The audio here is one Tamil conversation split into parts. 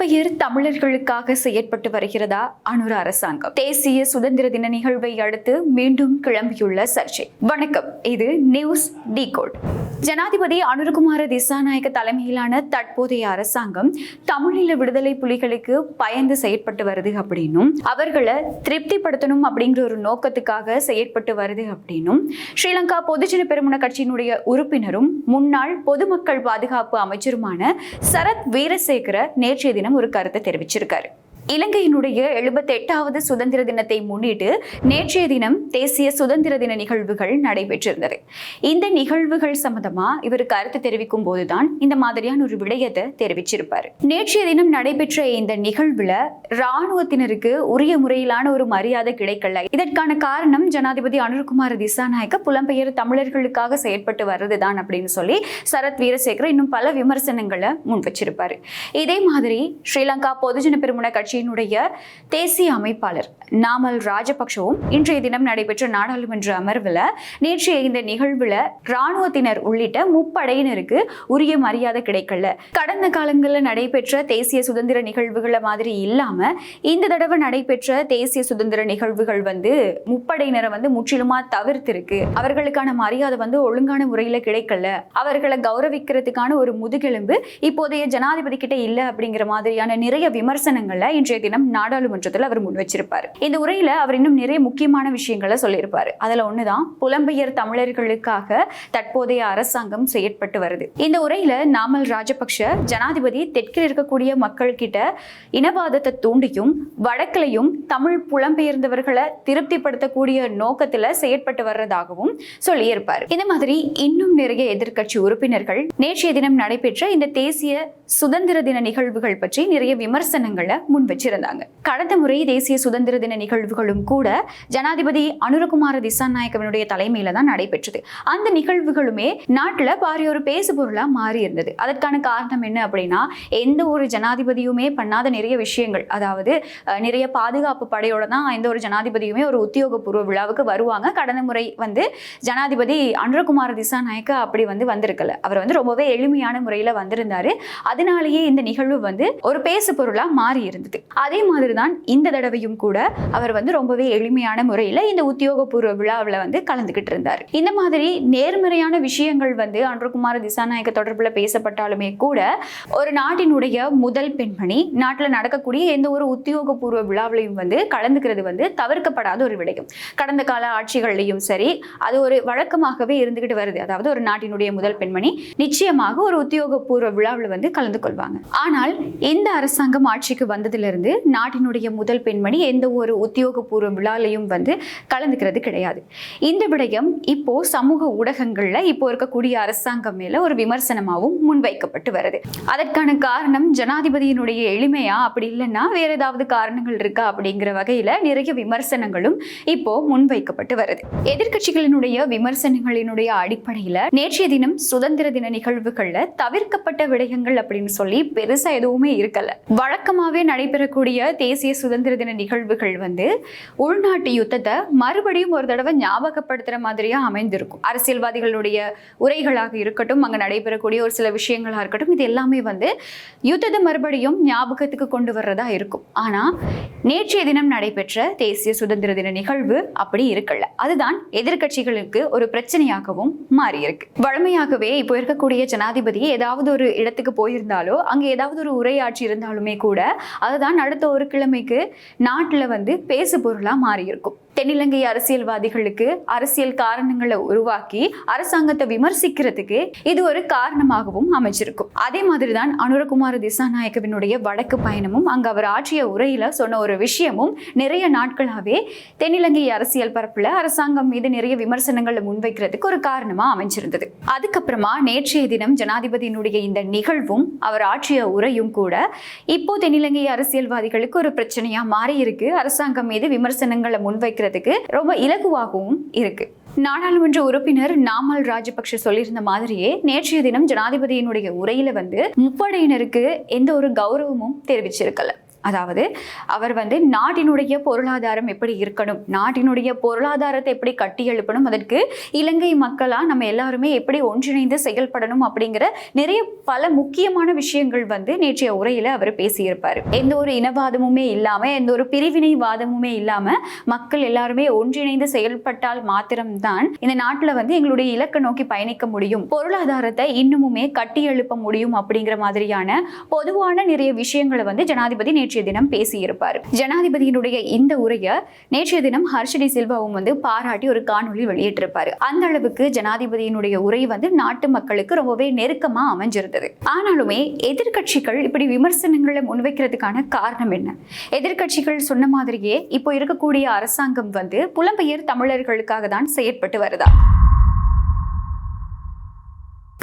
புலம்பெயர் தமிழர்களுக்காக செயற்பட்டு வருகிறதா அனுர அரசாங்கம்? தேசிய சுதந்திர தின நிகழ்வை அடுத்து மீண்டும் கிளம்பியுள்ள சர்ச்சை. வணக்கம், இது நியூஸ் டிகோட். ஜனாதிபதி அனுரகுமார திசாநாயக்க தலைமையிலான தற்போதைய அரசாங்கம் தமிழீழ விடுதலை புலிகளுக்கு பயந்து செயற்பட்டு வருது அப்படின்னும் அவர்களை திருப்திப்படுத்தணும் அப்படிங்கிற ஒரு நோக்கத்துக்காக செயற்பட்டு வருது அப்படின்னும் ஸ்ரீலங்கா பொதுஜன பெரமுன கட்சியினுடைய உறுப்பினரும் முன்னாள் பொதுமக்கள் பாதுகாப்பு அமைச்சருமான சரத் வீரசேகர நேற்றைய தினம் ஒரு கருத்தை தெரிவிச்சிருக்காரு. இலங்கையினுடைய 78வது சுதந்திர தினத்தை முன்னிட்டு நேற்றைய தினம் தேசிய சுதந்திர தின நிகழ்வுகள் நடைபெற்றிருந்தது. இந்த நிகழ்வுகள் சம்பந்தமா இவர் கருத்து தெரிவிக்கும் போதுதான் இந்த மாதிரியான ஒரு விடயத்தை தெரிவிச்சிருப்பாரு. நேற்றைய தினம் நடைபெற்ற இந்த நிகழ்வுல இராணுவத்தினருக்கு உரிய முறையிலான ஒரு மரியாதை கிடைக்கல. இதற்கான காரணம் ஜனாதிபதி அனுரகுமார திசாநாயக்க புலம்பெயர் தமிழர்களுக்காக செயற்பட்டு வர்றதுதான் அப்படின்னு சொல்லி சரத் வீரசேகர இன்னும் பல விமர்சனங்களை முன் வச்சிருப்பாரு. இதே மாதிரி ஸ்ரீலங்கா பொதுஜன பெரமுன கட்சியினுடைய தேசிய அமைப்பாளர் நாமல் ராஜபக்ஷவும் இன்றைய தினம் நடைபெற்ற நாடாளுமன்ற அமர்வில் நேற்றைய இந்த நிகழ்வுல இராணுவத்தினர் உள்ளிட்ட முப்படையினருக்கு உரிய மரியாதை கிடைக்கல. கடந்த காலங்களில் நடைபெற்ற தேசிய சுதந்திர நிகழ்வுகளை மாதிரி இல்லாம இந்த தடவை நடைபெற்ற தேசிய சுதந்திர நிகழ்வுகள் முப்படையினரை முற்றிலுமா தவிர்த்திருக்கு. அவர்களுக்கான மரியாதை ஒழுங்கான முறையில கிடைக்கல. அவர்களை கௌரவிக்கிறதுக்கான ஒரு முதுகெலும்பு இப்போதைய ஜனாதிபதி கிட்ட இல்ல அப்படிங்கிற மாதிரியான நிறைய விமர்சனங்களை இன்றைய தினம் நாடாளுமன்றத்தில் அவர் முன் வச்சிருப்பாரு. இந்த உரையில அவர் இன்னும் நிறைய முக்கியமான விஷயங்களை சொல்லியிருப்பாரு. அதுல ஒண்ணுதான் புலம்பெயர் தமிழர்களுக்காக தற்போதைய அரசாங்கம் செயற்பட்டு வருது. இந்த உரையில நாமல் ராஜபக்ஷ ஜனாதிபதி தெற்கில் இருக்கக்கூடிய மக்கள் கிட்ட இனவாதத்தை தூண்டியும் வடக்கிலையும் தமிழ் புலம்பெயர்ந்தவர்களை திருப்திப்படுத்தக்கூடிய நோக்கத்துல செயற்பட்டு வர்றதாகவும் சொல்லியிருப்பாரு. இந்த மாதிரி இன்னும் நிறைய எதிர்க்கட்சி உறுப்பினர்கள் நேற்றைய தினம் நடைபெற்ற இந்த தேசிய சுதந்திர தின நிகழ்வுகள் பற்றி நிறைய விமர்சனங்களை முன் வச்சிருந்தாங்க. கடந்த முறை தேசிய சுதந்திர தின நிகழ்வுகளும் கூட ஜனாதிபதி அனுரகுமார திசாநாயக்கவினுடைய தலைமையில தான் நடைபெற்றது. அந்த நிகழ்வுகளுமே நாட்டுல பாரிய ஒரு பேசு பொருளா மாறி இருந்தது. அதற்கான காரணம் என்ன அப்படின்னா, எந்த ஒரு ஜனாதிபதியுமே பண்ணாத நிறைய விஷயங்கள், அதாவது நிறைய பாதுகாப்பு படையோட தான் எந்த ஒரு ஜனாதிபதியுமே ஒரு உத்தியோகபூர்வ விழாவுக்கு வருவாங்க. கடந்த முறை ஜனாதிபதி அனுரகுமார திசாநாயக்க அப்படி வந்திருக்கல. அவர் ரொம்பவே எளிமையான முறையில வந்திருந்தாரு. அதனாலேயே இந்த நிகழ்வு ஒரு பேசு பொருளா மாறி இருந்தது. அதே மாதிரிதான் இந்த தடவையும் கூட அவர் ரொம்பவே எளிமையான முறையில இந்த உத்தியோகபூர்வ விழாவில் கலந்துகிட்டு இருந்தார். இந்த மாதிரி நேர்மறையான விஷயங்கள் அனுரகுமார திசாநாயக்க தொடர்புல பேசப்பட்டாலுமே கூட ஒரு நாட்டினுடைய முதல் பெண்மணி நாட்டில் நடக்கக்கூடிய எந்த ஒரு உத்தியோகபூர்வ விழாவிலையும் கலந்துக்கிறது தவிர்க்கப்படாத ஒரு விடயம். கடந்த கால ஆட்சிகள்லையும் சரி, அது ஒரு வழக்கமாகவே இருந்துகிட்டு வருது. அதாவது ஒரு நாட்டினுடைய முதல் பெண்மணி நிச்சயமாக ஒரு உத்தியோகபூர்வ விழாவில் கலந்து கொள்வாங்க. ஆனால் இந்த அரசாங்கம் ஆட்சிக்கு வந்ததிலிருந்து நாட்டினுடைய முதல் பெண்மணி எந்த ஒரு உத்தியோகபூர்வ விழாலையும் கலந்துக்கிறது கிடையாது. இந்த விடயம் இப்போ சமூக ஊடகங்கள்ல இப்போ இருக்கக்கூடிய அரசாங்கம் மேல ஒரு விமர்சனமாகவும் முன்வைக்கப்பட்டு வருது. அதற்கான காரணம் ஜனாதிபதியினுடைய எளிமையா, அப்படி இல்லைன்னா வேற ஏதாவது காரணங்கள் இருக்கா அப்படிங்கிற வகையில நிறைய விமர்சனங்களும் இப்போ முன்வைக்கப்பட்டு வருது. எதிர்கட்சிகளினுடைய விமர்சனங்களினுடைய அடிப்படையில நேற்றைய தினம் சுதந்திர தின நிகழ்வுகள்ல தவிர்க்கப்பட்ட விடயங்கள் அப்படின்னு சொல்லி பெருசா எதுவுமே இருக்கல. வழக்கமாவே நடைபெறக்கூடிய தேசிய சுதந்திர தின நிகழ்வுகள் உள்நாட்டு யுத்தத்தை மறுபடியும் ஒரு தடவை ஞாபகப்படுத்துற மாதிரியா அமைந்திருக்கும். அரசியல்வாதிகளுடைய உரைகளாக இருக்கட்டும், அங்க நடைபெறக்கூடிய ஒரு சில விஷயங்களா இருக்கட்டும், இது எல்லாமே யுத்தத்தை மறுபடியும் ஞாபகத்துக்கு கொண்டு வர்றதா இருக்கும். ஆனா நேற்றைய தினம் நடைபெற்ற தேசிய சுதந்திர தின நிகழ்வு அப்படி இருக்கல. அதுதான் எதிர்கட்சிகளுக்கு ஒரு பிரச்சனையாகவும் மாறி இருக்கு. வழமையாகவே இப்போ இருக்கக்கூடிய ஜனாதிபதி ஏதாவது ஒரு இடத்துக்கு போயிருந்தாலோ, அங்க ஏதாவது ஒரு உரையாற்றி இருந்தாலுமே கூட அதுதான் அடுத்த ஒரு கிழமைக்கு நாட்டுல பேசு பொருளா மாறி இருக்கும். தென்னிலங்கை அரசியல்வாதிகளுக்கு அரசியல் காரணங்களை உருவாக்கி அரசாங்கத்தை விமர்சிக்கிறதுக்கு இது ஒரு காரணமாகவும் அமைச்சிருக்கும். அதே மாதிரிதான் அனுரகுமார திசாநாயக்கவினுடைய வடக்கு பயணமும் அங்க அவர் ஆற்றிய உரையில சொன்ன ஒரு விஷயமும் நிறைய நாட்களாவே தென்னிலங்கை அரசியல் பரப்புல அரசாங்கம் மீது நிறைய விமர்சனங்களை முன்வைக்கிறதுக்கு ஒரு காரணமா அமைச்சிருந்தது. அதுக்கப்புறமா நேற்றைய தினம் ஜனாதிபதியினுடைய இந்த நிகழ்வும் அவர் ஆற்றிய உரையும் கூட இப்போ தென்னிலங்கை அரசியல்வாதிகளுக்கு ஒரு பிரச்சனையா மாறி இருக்கு. அரசாங்கம் மீது விமர்சனங்களை முன்வைக்கிறதுக்கு ரொம்ப இலகுவாகவும் இருக்கு. நாடாளுமன்ற உறுப்பினர் நாமல் ராஜபக்ஷ சொல்லியிருந்த மாதிரியே நேற்றைய தினம் ஜனாதிபதியினுடைய உரையில முப்படையினருக்கு எந்த ஒரு கௌரவமும் தெரிவிச்சிருக்கல. அதாவது அவர் நாட்டினுடைய பொருளாதாரம் எப்படி இருக்கணும், நாட்டினுடைய பொருளாதாரத்தை எப்படி கட்டி எழுப்பணும், அதற்கு இலங்கை மக்களா நம்ம எல்லாருமே எப்படி ஒன்றிணைந்து செயல்படணும் அப்படிங்கிற நிறைய பல முக்கியமான விஷயங்கள் நேற்றைய உரையில அவர் பேசியிருப்பார். எந்த ஒரு இனவாதமுமே இல்லாம, எந்த ஒரு பிரிவினைவாதமுமே இல்லாம மக்கள் எல்லாருமே ஒன்றிணைந்து செயல்பட்டால் மாத்திரம்தான் இந்த நாட்டுல எங்களுடைய இலக்கை நோக்கி பயணிக்க முடியும், பொருளாதாரத்தை இன்னுமுமே கட்டி எழுப்ப முடியும் அப்படிங்கிற மாதிரியான பொதுவான நிறைய விஷயங்களை ஜனாதிபதி நேற்றைய தினம் பேசியிருப்பார். ஜனாதிபதியினுடைய இந்த உரையை நேற்றைய தினம் ஹர்ஷ டி சில்வாவும் பாராட்டி ஒரு காணொலி வெளியிட்டிருப்பாரு. அந்த அளவுக்கு ஜனாதிபதியினுடைய உரை நாட்டு மக்களுக்கு ரொம்பவே நெருக்கமா அமைஞ்சிருந்தது. ஆனாலுமே எதிர்கட்சிகள் இப்படி விமர்சனங்களை முன்வைக்கிறதுக்கான காரணம் என்ன? எதிர்கட்சிகள் சொன்ன மாதிரியே இப்போ இருக்கக்கூடிய அரசாங்கம் புலம்பெயர் தமிழர்களுக்காக தான் செயற்பட்டு வருதா?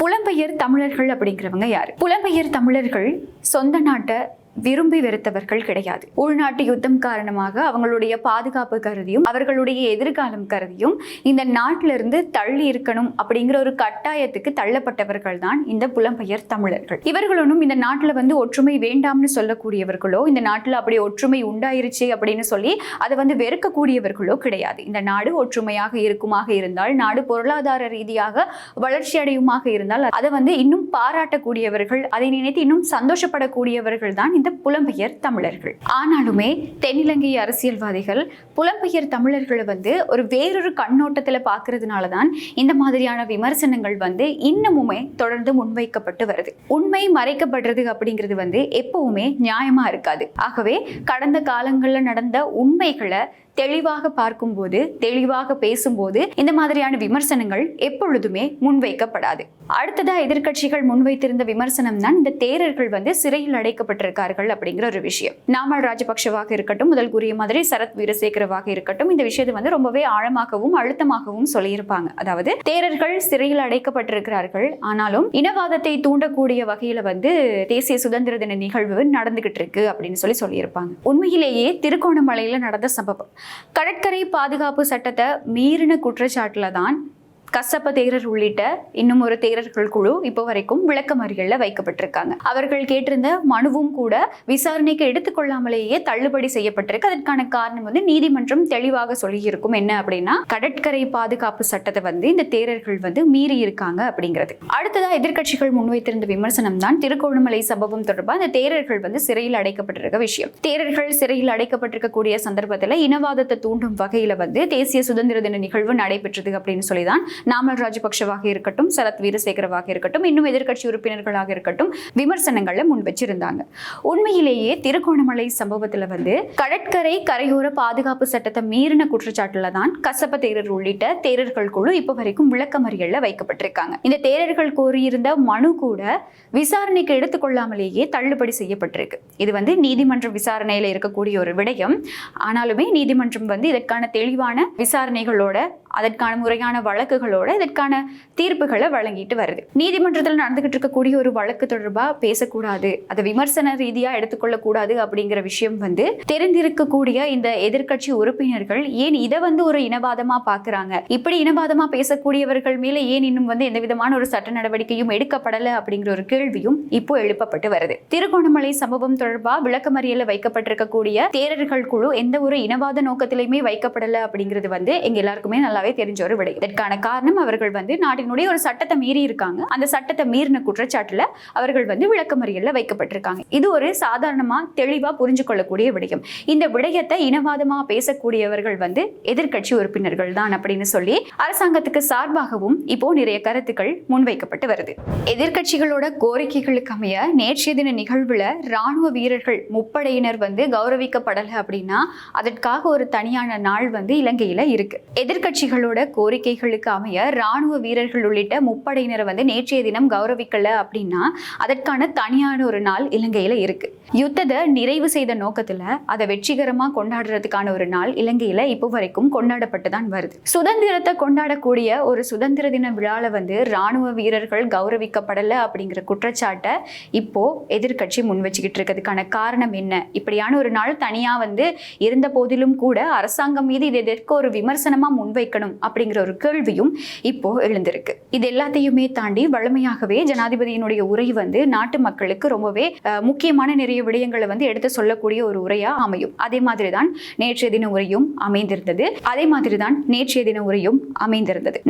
புலம்பெயர் தமிழர்கள் அப்படிங்கிறவங்க யாரு? புலம்பெயர் தமிழர்கள் சொந்த நாட்டை விரும்பி வெறுத்தவர்கள் கிடையாது. உள்நாட்டு யுத்தம் காரணமாக அவங்களுடைய பாதுகாப்பு கருதியும் அவர்களுடைய எதிர்காலம் கருதியும் இந்த நாட்டிலிருந்து தள்ளி இருக்கணும் அப்படிங்கிற ஒரு கட்டாயத்துக்கு தள்ளப்பட்டவர்கள் தான் இந்த புலம்பெயர் தமிழர்கள். இவர்களும் இந்த நாட்டில் ஒற்றுமை வேண்டாம்னு சொல்லக்கூடியவர்களோ, இந்த நாட்டில் அப்படி ஒற்றுமை உண்டாயிருச்சு அப்படின்னு சொல்லி அதை வெறுக்கக்கூடியவர்களோ கிடையாது. இந்த நாடு ஒற்றுமையாக இருக்குமாக இருந்தால், நாடு பொருளாதார ரீதியாக வளர்ச்சி அடையுமாக இருந்தால் அதை இன்னும் பாராட்டக்கூடியவர்கள், அதை நினைத்து இன்னும் சந்தோஷப்படக்கூடியவர்கள் தான் இந்த புலம்பெயர் தமிழர்கள். ஆனாலுமே தென்னிலங்கை அரசியல்வாதிகள் புலம்பெயர் தமிழர்களை ஒரு வேறொரு கண்ணோட்டத்தில் பார்க்கறதுனாலதான் இந்த மாதிரியான விமர்சனங்கள் இன்னமுமே தொடர்ந்து முன்வைக்கப்பட்டு வருது. உண்மை மறைக்கப்படுறது அப்படிங்கிறது எப்பவுமே நியாயமா இருக்காது. ஆகவே கடந்த காலங்களில் நடந்த உண்மைகளை தெளிவாக பார்க்கும்போது, தெளிவாக பேசும்போது இந்த மாதிரியான விமர்சனங்கள் எப்பொழுதுமே முன்வைக்கப்படாது. அடுத்ததா எதிர்கட்சிகள் முன்வைத்திருந்த விமர்சனம் தான் இந்த தேரர்கள் சிறையில் அடைக்கப்பட்டிருக்கார்கள் அப்படிங்கிற ஒரு விஷயம். நாமல் ராஜபக்ஷவாக இருக்கட்டும், முதல் கூறிய மாதிரி சரத் வீரசேகரவாக இருக்கட்டும், இந்த விஷயத்தை ரொம்பவே ஆழமாகவும் அழுத்தமாகவும் சொல்லியிருப்பாங்க. அதாவது தேரர்கள் சிறையில் அடைக்கப்பட்டிருக்கிறார்கள், ஆனாலும் இனவாதத்தை தூண்டக்கூடிய வகையில தேசிய சுதந்திர தின நிகழ்வு நடந்துகிட்டு இருக்கு அப்படின்னு சொல்லியிருப்பாங்க. உண்மையிலேயே திருகோணமலையில நடந்த சம்பவம் கடற்கரை பாதுகாப்பு சட்டத்தை மீறின குற்றச்சாட்டுல தான் கசப்ப தேரர் உள்ளிட்ட இன்னும் ஒரு தேரர்கள் குழு இப்போ வரைக்கும் விளக்கமறியல்ல வைக்கப்பட்டிருக்காங்க. அவர்கள் கேட்டிருந்த மனுவும் கூட விசாரணைக்கு எடுத்துக்கொள்ளாமலேயே தள்ளுபடி செய்யப்பட்டிருக்கு. அதற்கான காரணம் நீதிமன்றம் தெளிவாக சொல்லி இருக்கும். என்ன அப்படின்னா, கடற்கரை பாதுகாப்பு சட்டத்தை இந்த தேரர்கள் மீறி இருக்காங்க அப்படிங்கிறது. அடுத்ததா எதிர்கட்சிகள் முன்வைத்திருந்த விமர்சனம் தான் திருகோணமலை சம்பவம் தொடர்பாக இந்த தேரர்கள் சிறையில் அடைக்கப்பட்டிருக்க விஷயம். தேரர்கள் சிறையில் அடைக்கப்பட்டிருக்கக்கூடிய சந்தர்ப்பத்தில் இனவாதத்தை தூண்டும் வகையில தேசிய சுதந்திர தின நிகழ்வு நடைபெற்றது அப்படின்னு சொல்லிதான் நாமல் ராஜபக்ஷவாக இருக்கட்டும், சரத் வீரசேகரவாக இருக்கட்டும், இன்னும் எதிர்கட்சி உறுப்பினர்களாக இருக்கட்டும் விமர்சனங்களை முன் வச்சிருந்தாங்க. உண்மையிலேயே திருகோணமலை சம்பவத்துல கடற்கரை கரையோர பாதுகாப்பு சட்டத்தை மீறின குற்றச்சாட்டுல தான் கசப்ப தேரர் உள்ளிட்ட தேரர்கள் குழு இப்ப வரைக்கும் விளக்கமறியல்ல வைக்கப்பட்டிருக்காங்க. இந்த தேரர்கள் கோரியிருந்த மனு கூட விசாரணைக்கு எடுத்துக்கொள்ளாமலேயே தள்ளுபடி செய்யப்பட்டிருக்கு. இது நீதிமன்ற விசாரணையில இருக்கக்கூடிய ஒரு விடயம். ஆனாலுமே நீதிமன்றம் இதற்கான தெளிவான விசாரணைகளோட, அதற்கான முறையான வழக்குகளோட இதற்கான தீர்ப்புகளை வழங்கிட்டு வருது. நீதிமன்றத்தில் நடந்துகிட்டு இருக்கக்கூடிய ஒரு வழக்கு தொடர்பா பேசக்கூடாது, அதை விமர்சன ரீதியா எடுத்துக்கொள்ளக்கூடாது அப்படிங்கிற விஷயம் தெரிந்திருக்கக்கூடிய இந்த எதிர்கட்சி உறுப்பினர்கள் ஏன் இதை ஒரு இனவாதமா பாக்குறாங்க, இப்படி இனவாதமா பேசக்கூடியவர்கள் மேல ஏன் இன்னும் எந்த விதமான ஒரு சட்ட நடவடிக்கையும் எடுக்கப்படல அப்படிங்கிற ஒரு கேள்வியும் இப்போ எழுப்பப்பட்டு வருது. திருகோணமலை சம்பவம் தொடர்பா விளக்கமறியல்ல வைக்கப்பட்டிருக்கக்கூடிய தேரர்கள் குழு எந்த ஒரு இனவாத நோக்கத்திலுமே வைக்கப்படல அப்படிங்கிறது எங்க எல்லாருக்குமே நல்லாவே தெரிஞ்ச ஒரு விடை. இதற்கான காரணம் அவர்கள் நாட்டினுடைய ஒரு சட்டத்தை மீறி இருக்காங்க. அந்த சட்டத்தை மீறின குற்றச்சாட்டுல அவர்கள் விளக்கமறியல்ல வைக்கப்பட்டிருக்காங்க. இது ஒரு சாதாரணமா தெளிவா புரிஞ்சு கொள்ளக்கூடிய விடயம். இந்த விடயத்தை இனவாதமா பேசக்கூடியவர்கள் எதிர்கட்சி உறுப்பினர்கள் தான் அப்படின்னு சொல்லி அரசாங்கத்துக்கு சார்பாகவும் இப்போ நிறைய கருத்துக்கள் முன்வைக்கப்பட்டு வருது. எதிர்கட்சிகளோட கோரிக்கைகளுக்கு அமைய நேற்றைய தின நிகழ்வுல ராணுவ வீரர்கள் முப்படையினர் கௌரவிக்கப்படல அப்படின்னா அதற்காக ஒரு தனியான நாள் இலங்கையில இருக்கு. எதிர்கட்சிகளோட கோரிக்கைகளுக்கு அமைய ராணுவ வீரர்கள் உள்ளிட்ட முப்படையினரை நேற்றைய தினம் கௌரவிக்கல அப்படின்னா அதற்கான தனியான ஒரு நாள் இலங்கையில இருக்கு. யுத்தத்தை நிறைவு செய்த நோக்கத்துல அதை வெற்றிகரமா கொண்டாடுறதுக்கான ஒரு நாள் இலங்கையில இப்போ வரைக்கும் கொண்டாடப்பட்டு தான் வருது. சுதந்திரத்தை கொண்டாடக்கூடிய ஒரு சுதந்திர தின விழால ராணுவ வீரர்கள் கௌரவிக்கப்படல அப்படிங்கிற குற்றச்சாட்டை இப்போ எதிர்கட்சி முன் வச்சுக்கிட்டு இருக்கிறதுக்கான காரணம் என்ன? இப்படியான ஒரு நாள் தனியா இருந்த போதிலும் கூட அரசாங்கம் மீது இது எதற்கு ஒரு விமர்சனமா முன்வைக்கணும் அப்படிங்கிற ஒரு கேள்வியும் இப்போ எழுந்திருக்கு. இது எல்லாத்தையுமே தாண்டி வழமையாகவே ஜனாதிபதியினுடைய உரை வந்து நாட்டு மக்களுக்கு ரொம்பவே முக்கியமான நிறைய விடயங்களை வந்து எடுத்து சொல்லக்கூடிய ஒரு உரையா அமையும். அதே மாதிரிதான் நேற்றைய தின உரையும் அமைந்திருந்தது.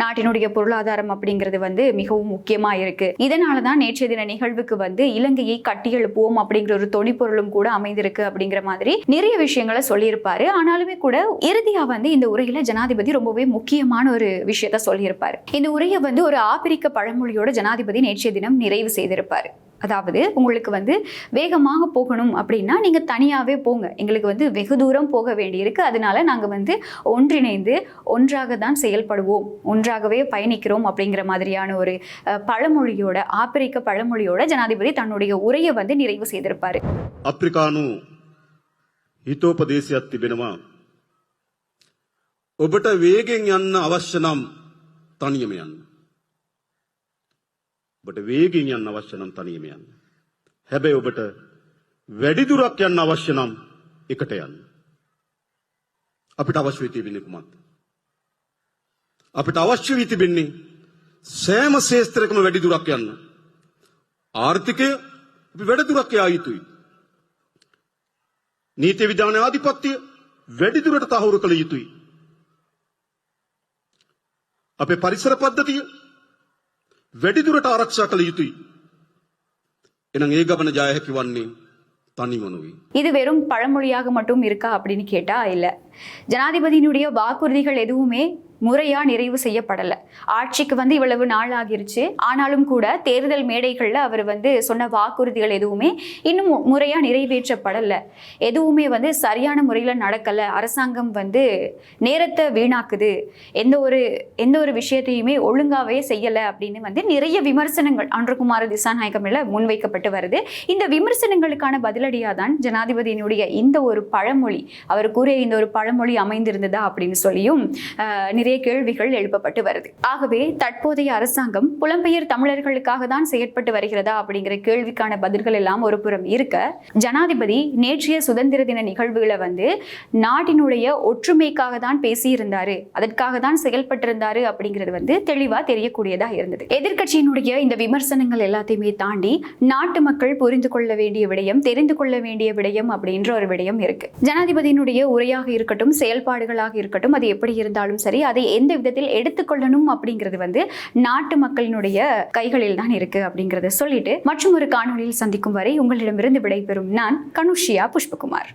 நாட்டினுடைய பொருளாதாரம் அப்படிங்கிறது வந்து மிகவும் முக்கியமா இருக்கு. இதனாலதான் நேற்றைய தின நிகழ்வுக்கு வந்து இலங்கையை கட்டியெழுப்புவோம் அப்படிங்கிற ஒரு தொனிப்பொருளும் கூட அமைந்திருக்கு அப்படிங்கிற மாதிரி நிறைய விஷயங்களை சொல்லியிருப்பாரு. ஆனாலுமே கூட இறுதியா வந்து இந்த உரையில ஜனாதிபதி ரொம்பவே முக்கியமான ஒரு விஷயத்த சொல்லியிருப்பாரு. இந்த உரையை வந்து ஒரு ஆப்பிரிக்க பழமொழியோட ஜனாதிபதி நேற்றைய தினம் நிறைவு செய்திருப்பாரு. அதாவது, உங்களுக்கு வந்து வேகமாக போகணும் அப்படின்னா நீங்க தனியாவே போங்க, எங்களுக்கு வந்து வெகு தூரம் போக வேண்டியிருக்கு, அதனால நாங்க வந்து ஒன்றிணைந்து ஒன்றாக தான் செயல்படுவோம், ஒன்றாகவே பயணிக்கிறோம் அப்படிங்கிற மாதிரியான ஒரு பழமொழியோட, ஆப்பிரிக்க பழமொழியோட ஜனாதிபதி தன்னுடைய உரையை வந்து நிறைவு செய்திருப்பாரு. අප්‍රිකානු හිතෝපදේශයක් තිබෙනවා. ඔබට වේගෙන් යන්න අවශ්‍ය නම් තනියම යන්න. ඔබට වේගෙන් යන්න අවශ්‍ය නම් තනියම යන්න. හැබැයි ඔබට වැඩි දුරක් යන්න අවශ්‍ය නම් එකට යන්න. අපිට අවශ්‍ය වෙ තිබෙන්නේ කුමක්ද? අපිට අවශ්‍ය වෙ තිබෙන්නේ සෑම ශේත්‍රයකම වැඩි දුරක් යන්න. ආර්ථිකය අපි වැඩි දුරක් යා යුතුයි. නීති විධාන ආධිපත්‍ය වැඩි දුරට තහවුරු කළ යුතුයි. අපේ පරිසර පද්ධතිය වැඩි දුරට ආරක්ෂා කළ යුතුයි. එනං ඒ ගමන ජය හැකි වන්නේ තනියම නෙවෙයි. இது வெறும் பழமொழியாக மட்டும் இருக்கா அப்படின்னு கேட்டா இல்ல. ஜனாதிபதியினுடைய வாக்குறுதிகள் எதுவுமே முறையா நிறைவு செய்யப்படல. ஆட்சிக்கு வந்து இவ்வளவு நாள் ஆகிருச்சு, ஆனாலும் கூட தேர்தல் மேடைகள்ல அவர் வந்து சொன்ன வாக்குறுதிகள் எதுவுமே இன்னும் முறையா நிறைவேற்றப்படல. எதுவுமே வந்து சரியான முறையில நடக்கல. அரசாங்கம் வந்து நேரத்தை வீணாக்குது, எந்த ஒரு விஷயத்தையுமே ஒழுங்காவே செய்யல அப்படின்னு வந்து நிறைய விமர்சனங்கள் அன்றுகுமார திசாநாயக்க மேல முன்வைக்கப்பட்டு வருது. இந்த விமர்சனங்களுக்கான பதிலடியா தான் ஜனாதிபதியினுடைய இந்த ஒரு பழமொழி, அவர் கூறிய இந்த ஒரு பழமொழி அமைந்திருந்ததா அப்படின்னு சொல்லியும் நிறைய கேள்விகள் எழுப்பப்பட்டு வருது. ஆகவே தற்போதைய அரசாங்கம் புலம்பெயர் தமிழர்களுக்காக தான் செயற்பட்டு வருகிறதா அப்படிங்கிற கேள்விக்கான பதில்கள் எல்லாம் ஒரு புறம் இருக்க, ஜனாதிபதி நேற்றைய சுதந்திர தின நிகழ்வுகளை வந்து நாட்டினுடைய ஒற்றுமைக்காக தான் பேசியிருந்தாரு, அதற்காக தான் செயல்பட்டிருந்தாரு அப்படிங்கிறது வந்து தெளிவா தெரியக்கூடியதா இருந்தது. எதிர்கட்சியினுடைய இந்த விமர்சனங்கள் எல்லாத்தையுமே தாண்டி நாட்டு மக்கள் புரிந்து கொள்ள வேண்டிய விடயம், தெரிந்து கொள்ள வேண்டிய விடயம் அப்படின்ற ஒரு விடயம் இருக்கு. ஜனாதிபதியினுடைய உரையாக இருக்கட்டும், செயல்பாடுகளாக இருக்கட்டும், அது எப்படி இருந்தாலும் சரி, அதை எந்த விதத்தில் எடுத்துக்கொள்ளணும் அப்படிங்கிறது வந்து நாட்டு மக்களினுடைய கைகளில் தான் இருக்கு அப்படிங்கறத சொல்லிட்டு மற்றும் ஒரு காணொலியில் சந்திக்கும் வரை உங்களிடமிருந்து விடைபெறும் நான் கனுஷியா புஷ்பகுமார்.